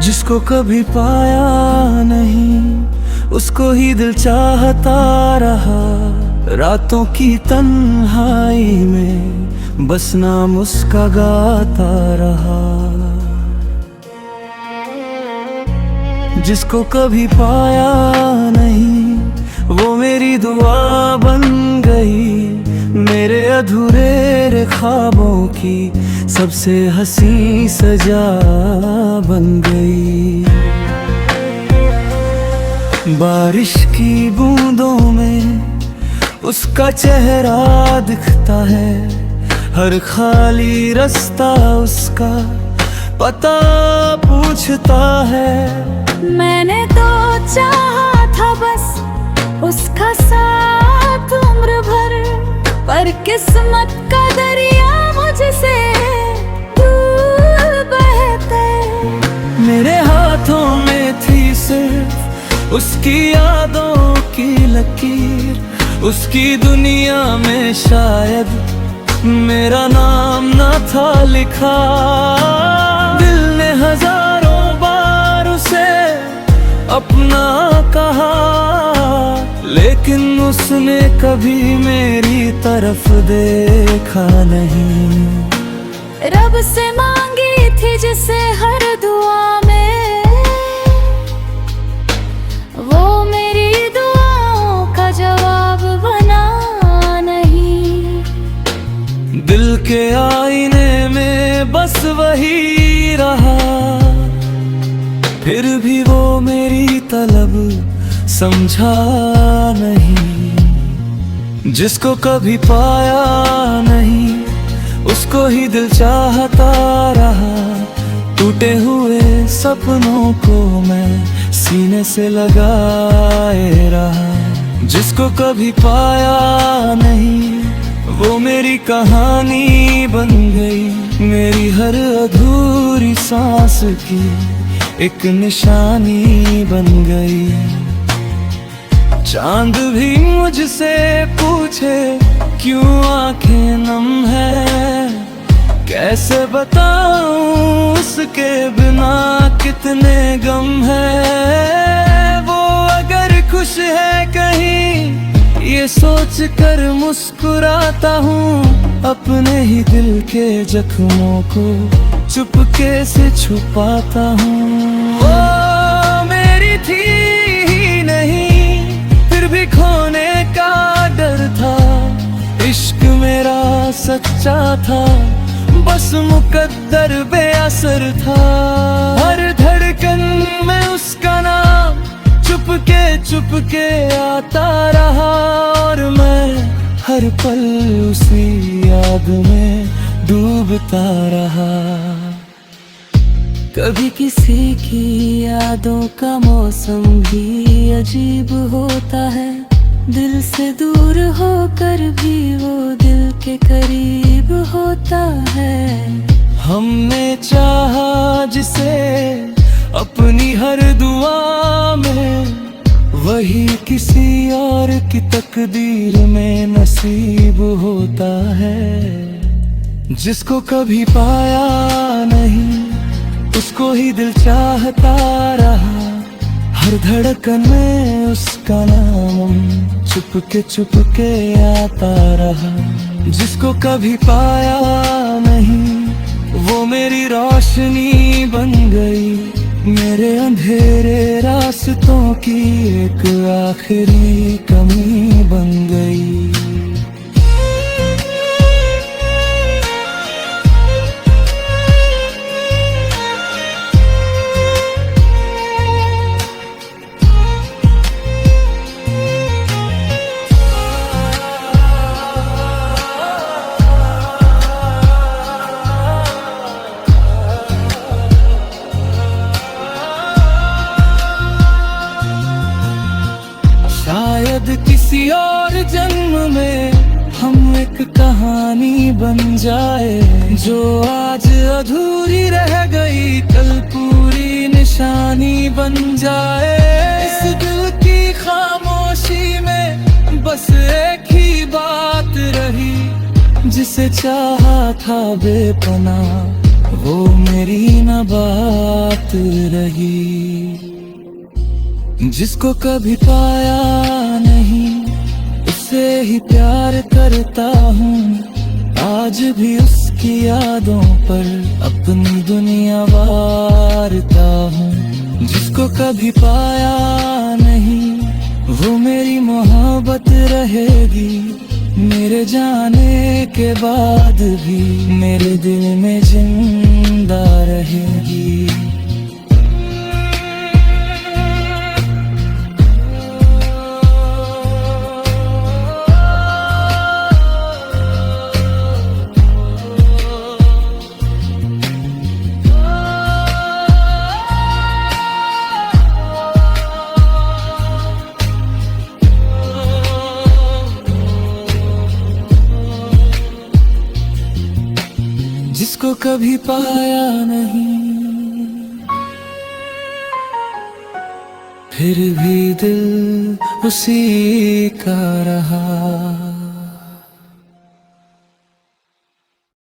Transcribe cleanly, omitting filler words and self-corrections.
जिसको कभी पाया नहीं उसको ही दिल चाहता रहा। रातों की तन्हाई में बस नाम उसका गाता रहा। जिसको कभी पाया नहीं वो मेरी दुआ बन गई। मेरे अधूरे ख्वाबों की सबसे हंसी सजा बन गई। बारिश की बूंदों में उसका चेहरा दिखता है। हर खाली रास्ता उसका पता पूछता है। मैंने तो चाहा था बस उसका साथ उम्र भर, पर किस्मत का दरिया मुझसे दूर बहते। मेरे हाथों में थी सिर्फ उसकी यादों की लकीर। उसकी दुनिया में शायद मेरा नाम न था लिखा। दिल ने हजारों बार उसे अपना कहा, लेकिन उसने कभी मेरी तरफ देखा नहीं। रब से मांगी थी जिसे हर दुआ में, वो मेरी दुआओं का जवाब बना नहीं। दिल के आईने में बस वही रहा, फिर भी वो मेरी तलब समझा नहीं। जिसको कभी पाया नहीं उसको ही दिल चाहता रहा। टूटे हुए सपनों को मैं सीने से लगाए रहा। जिसको कभी पाया नहीं वो मेरी कहानी बन गई। मेरी हर अधूरी सांस की एक निशानी बन गई। चांद भी मुझसे पूछे क्यों आंखें नम है, कैसे बताऊं उसके बिना कितने गम है। वो अगर खुश है कहीं ये सोच कर मुस्कुराता हूँ। अपने ही दिल के जख्मों को चुपके से छुपाता हूँ। वो मेरी थी ही नहीं फिर भी खोने का डर था। इश्क मेरा सच्चा था बस मुकद्दर बेअसर था। हर धड़कन में उसका नाम चुपके चुपके आता रहा, और मैं हर पल उसी याद में डूबता रहा। कभी किसी की यादों का मौसम भी अजीब होता है। दिल से दूर होकर भी वो दिल के करीब होता है। हमने चाहा जिसे अपनी हर दुआ में, वही किसी और की तकदीर में नसीब होता है। जिसको कभी पाया नहीं उसको ही दिल चाहता रहा। हर धड़कन में उसका नाम चुपके चुपके आता रहा। जिसको कभी पाया नहीं वो मेरी रोशनी बन गई। मेरे अंधेरे रास्तों की एक आखिरी कमी बन गई। शायद किसी और जन्म में हम एक कहानी बन जाए। जो आज अधूरी रह गई कल पूरी निशानी बन जाए। इस दिल की खामोशी में बस एक ही बात रही, जिसे चाहा था बेपनाह वो मेरी न बात रही। जिसको कभी पाया नहीं उससे ही प्यार करता हूँ, आज भी उसकी यादों पर अपनी दुनिया वारता हूँ। जिसको कभी पाया नहीं वो मेरी मोहब्बत रहेगी, मेरे जाने के बाद भी मेरे दिल में जिंदा रहेगी। जिसको कभी पाया नहीं फिर भी दिल उसी का रहा।